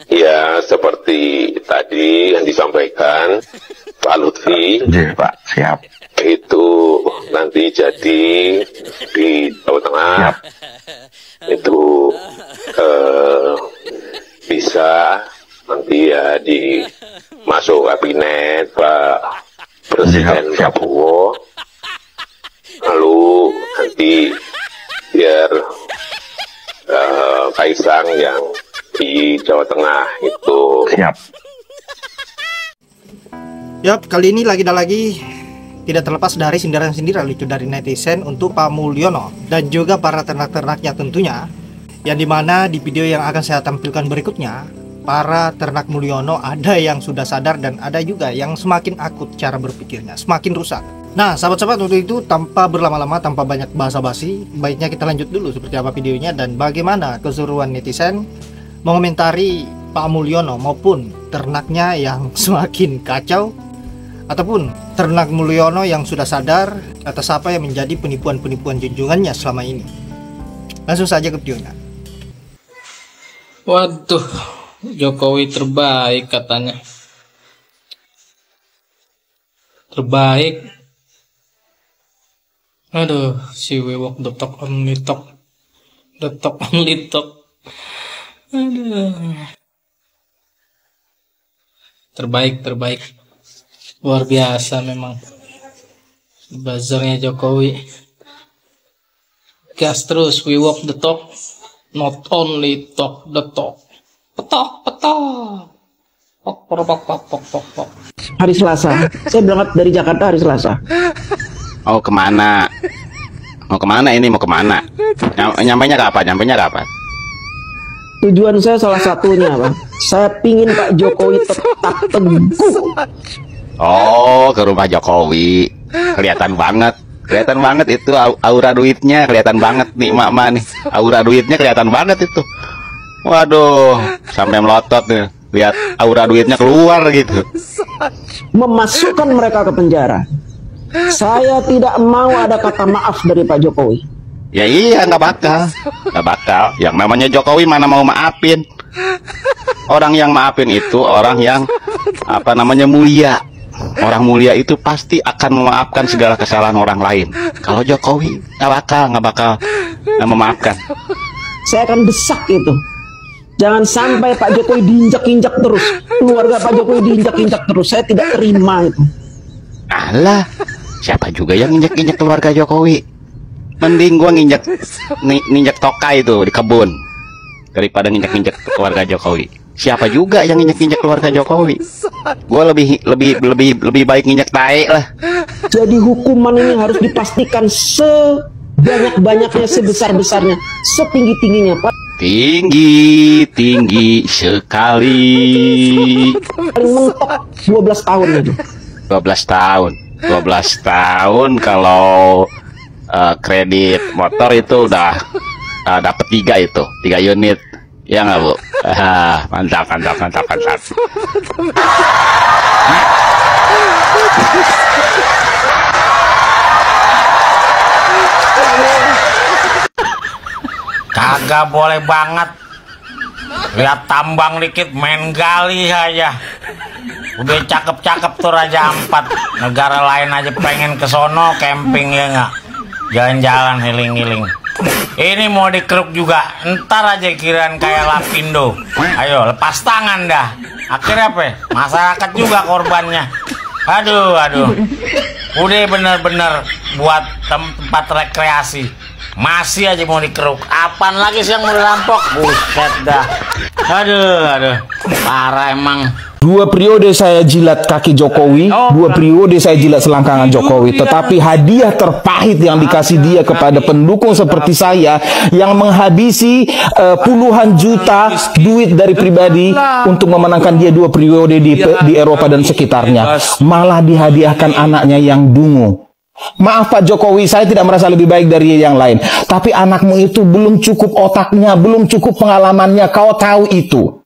Ya, seperti tadi yang disampaikan Pak Lutfi, Pak, siap. itu nanti jadi di Jawa Tengah, itu bisa nanti ya di masuk kabinet Pak Presiden Prabowo, lalu nanti biar Kaisang yang di Jawa Tengah itu. Siap. Yap, kali ini lagi tidak terlepas dari sindiran-sindiran lucu dari netizen untuk Pak Mulyono dan juga para ternak-ternaknya tentunya, yang dimana di video yang akan saya tampilkan berikutnya, para ternak Mulyono ada yang sudah sadar dan ada juga yang semakin akut cara berpikirnya, semakin rusak. Nah, sahabat-sahabat, untuk itu tanpa berlama-lama, tanpa banyak basa-basi, baiknya kita lanjut dulu seperti apa videonya dan bagaimana keseruan netizen mengomentari Pak Mulyono maupun ternaknya yang semakin kacau, ataupun ternak Mulyono yang sudah sadar atas apa yang menjadi penipuan-penipuan junjungannya selama ini. Langsung saja ke videonya. Waduh, Jokowi terbaik katanya. Terbaik. Aduh, si Wewok detok only talk. Detok only talk. Aduh. Terbaik. Luar biasa memang. Buzzernya Jokowi. Gas terus, we walk the talk. Not only talk the talk. Petok. Pok. Hari Selasa, saya berangkat dari Jakarta hari Selasa. Oh, kemana? Mau kemana ini? Mau kemana? Nyampainya kapan? Tujuan saya salah satunya, Bang. Saya pingin Pak Jokowi tetap teguh. Oh, ke rumah Jokowi. Kelihatan banget itu aura duitnya, kelihatan banget nih mak nih. Aura duitnya kelihatan banget itu. Waduh, sampai melotot nih. Lihat aura duitnya keluar gitu. Memasukkan mereka ke penjara. Saya tidak mau ada kata maaf dari Pak Jokowi. Ya iya, nggak bakal. Yang namanya Jokowi mana mau maafin. Orang yang maafin itu orang yang mulia. Orang mulia itu pasti akan memaafkan segala kesalahan orang lain. Kalau Jokowi nggak bakal memaafkan. Saya akan desak itu. Jangan sampai Pak Jokowi diinjak-injak terus. Keluarga Pak Jokowi diinjak-injak terus. Saya tidak terima itu. Alah, siapa juga yang injak-injak keluarga Jokowi? Mending gua nginjak tokai itu di kebun daripada nginjak keluarga Jokowi. Siapa juga yang nginjak keluarga Jokowi? Gua lebih baik nginjak tae lah. Jadi hukuman ini harus dipastikan sebanyak-banyaknya, sebesar-besarnya, setinggi-tingginya, Pak. Tinggi sekali. Paling mentok 12 tahun itu. 12 tahun kalau kredit motor itu udah dapat 3 unit. Ya nggak, Bu? Mantap. Kagak boleh banget. Lihat tambang dikit main gali aja. Udah cakep-cakep tuh Raja Ampat. Negara lain aja pengen kesono camping, ya nggak? Jalan-jalan healing. Ini mau dikeruk juga. Ntar aja kiraan kayak Lapindo. Ayo lepas tangan dah. Akhirnya apa? Masyarakat juga korbannya. Aduh. Udah bener-bener buat tempat rekreasi. Masih aja mau dikeruk. Apaan lagi sih yang mau dirampok? Buset dah. Aduh. Parah emang. 2 periode saya jilat kaki Jokowi, 2 periode saya jilat selangkangan Jokowi. Tetapi hadiah terpahit yang dikasih dia kepada pendukung seperti saya yang menghabisi puluhan juta duit dari pribadi untuk memenangkan dia 2 periode di Eropa dan sekitarnya, malah dihadiahkan anaknya yang dungu. Maaf Pak Jokowi, saya tidak merasa lebih baik dari yang lain, tapi anakmu itu belum cukup otaknya, belum cukup pengalamannya, kau tahu itu.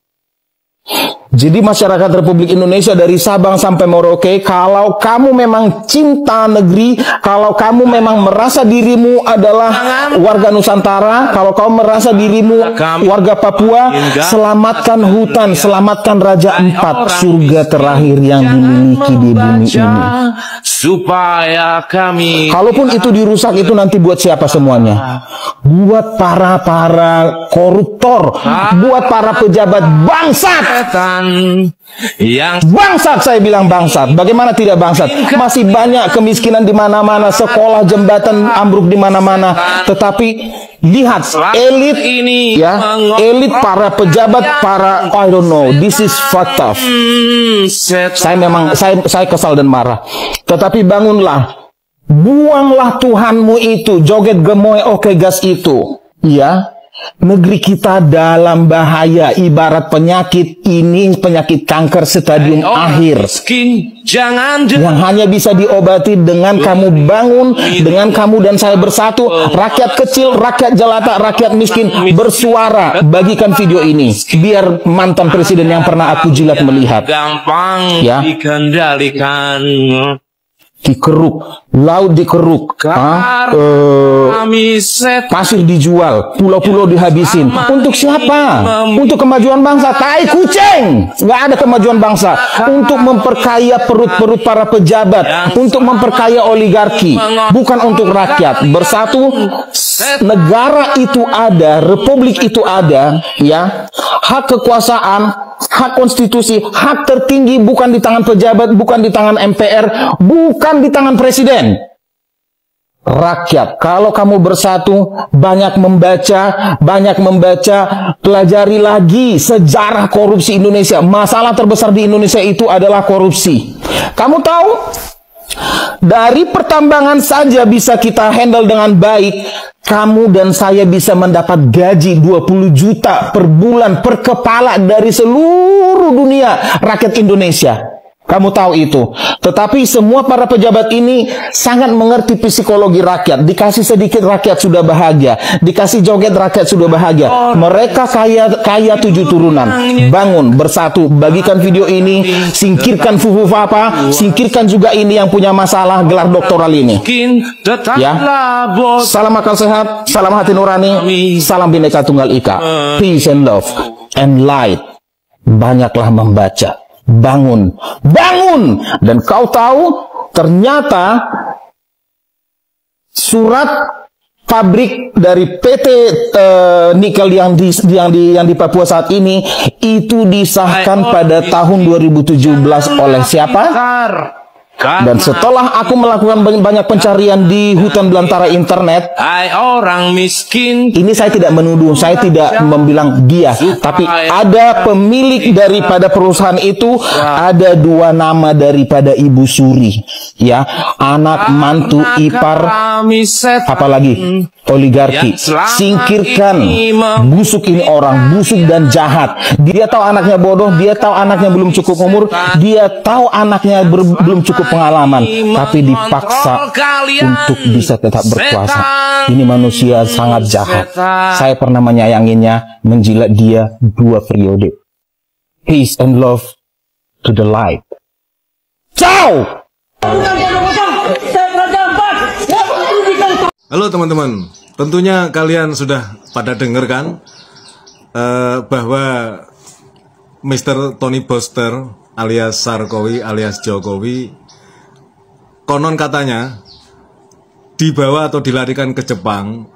Jadi masyarakat Republik Indonesia dari Sabang sampai Merauke, kalau kamu memang cinta negeri, kalau kamu memang merasa dirimu adalah warga Nusantara, kalau kamu merasa dirimu warga Papua, selamatkan hutan, selamatkan Raja Ampat, surga terakhir yang dimiliki di bumi ini. Supaya kami, kalaupun itu dirusak, itu nanti buat siapa semuanya? Buat para koruptor, buat para pejabat bangsat. Bangsat, saya bilang bangsat. Bagaimana tidak bangsat? Masih banyak kemiskinan di mana-mana, sekolah, jembatan ambruk di mana-mana. Tetapi lihat elit ini, ya, elit para pejabat, para I don't know, this is fucked up. Saya kesal dan marah. Tetapi bangunlah, buanglah Tuhanmu itu, joget gemoy oke gas itu, ya. Negeri kita dalam bahaya, ibarat penyakit ini, penyakit kanker stadium akhir yang hanya bisa diobati dengan kamu bangun, dengan kamu dan saya bersatu, rakyat kecil, rakyat jelata, rakyat miskin bersuara. Bagikan video ini biar mantan presiden yang pernah aku jilat melihat, ya, dikeruk, laut dikeruk, pasir dijual, pulau-pulau dihabisin. Untuk siapa? Untuk kemajuan bangsa? Tai kucing! Nggak ada kemajuan bangsa. Untuk memperkaya perut-perut para pejabat, untuk memperkaya oligarki, bukan untuk rakyat. Bersatu, negara itu ada, republik itu ada, ya. Hak kekuasaan, hak konstitusi, hak tertinggi bukan di tangan pejabat, bukan di tangan MPR, bukan di tangan presiden. Rakyat, kalau kamu bersatu, banyak membaca, pelajari lagi sejarah korupsi Indonesia. Masalah terbesar di Indonesia itu adalah korupsi. Kamu tahu? Dari pertambangan saja bisa kita handle dengan baik. Kamu dan saya bisa mendapat gaji 20 juta per bulan per kepala dari seluruh dunia rakyat Indonesia. Kamu tahu itu. Tetapi semua para pejabat ini sangat mengerti psikologi rakyat. Dikasih sedikit rakyat sudah bahagia. Dikasih joget rakyat sudah bahagia. Mereka kaya 7 turunan. Bangun, bersatu, bagikan video ini. Singkirkan Fufu Papa. Singkirkan juga ini yang punya masalah gelar doktoral ini. Ya. Salam akal sehat. Salam hati nurani. Salam Bhinneka Tunggal Ika. Peace and love and light. Banyaklah membaca. Bangun, bangun. Dan kau tahu, ternyata surat pabrik dari PT nikel yang di Papua saat ini itu disahkan pada tahun 2017 oleh siapa? Dan setelah aku melakukan banyak pencarian di hutan belantara internet, orang miskin. Ini saya tidak menuduh, saya tidak membilang dia, tapi ada pemilik daripada perusahaan itu, ada 2 nama daripada Ibu Suri, ya, anak mantu ipar, apalagi oligarki. Singkirkan, busuk ini orang, busuk dan jahat. Dia tahu anaknya bodoh, dia tahu anaknya belum cukup umur, dia tahu anaknya belum cukup pengalaman, tapi dipaksa untuk bisa tetap berkuasa. Ini manusia sangat jahat. Saya pernah menyayanginya, menjilat dia 2 periode. Peace and love to the light. Ciao. Halo teman-teman, tentunya kalian sudah pada dengar kan bahwa Mr. Tony Boster alias Sarkowi alias Jokowi konon katanya dibawa atau dilarikan ke Jepang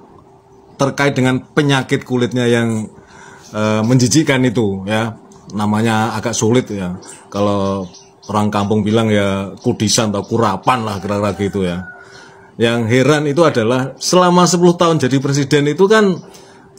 terkait dengan penyakit kulitnya yang menjijikkan itu, ya, namanya agak sulit ya, kalau orang kampung bilang ya kudisan atau kurapan lah kira-kira gitu ya. Yang heran itu adalah selama 10 tahun jadi presiden itu kan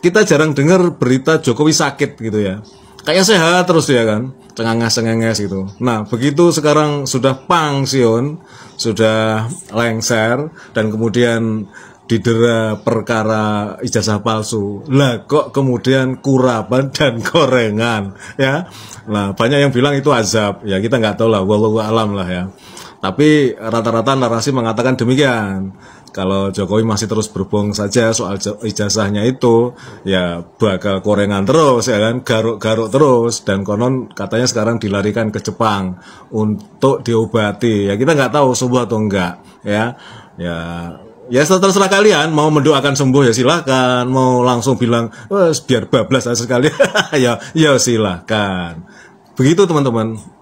kita jarang dengar berita Jokowi sakit gitu ya, kayak sehat terus ya kan, cengenges gitu. Nah begitu sekarang sudah pensiun, sudah lengser, dan kemudian didera perkara ijazah palsu, lah kok kemudian kurapan dan gorengan ya. Nah banyak yang bilang itu azab, ya kita nggak tahu lah, wallahu alam lah ya. Tapi rata-rata narasi mengatakan demikian. kalau Jokowi masih terus berbohong saja soal ijazahnya itu, ya bakal korengan terus ya kan, garuk-garuk terus, dan konon katanya sekarang dilarikan ke Jepang untuk diobati. Ya kita nggak tahu sembuh atau enggak ya. Ya terserah kalian, mau mendoakan sembuh ya silakan, mau langsung bilang biar bablas aja sekali ya silahkan. Begitu teman-teman.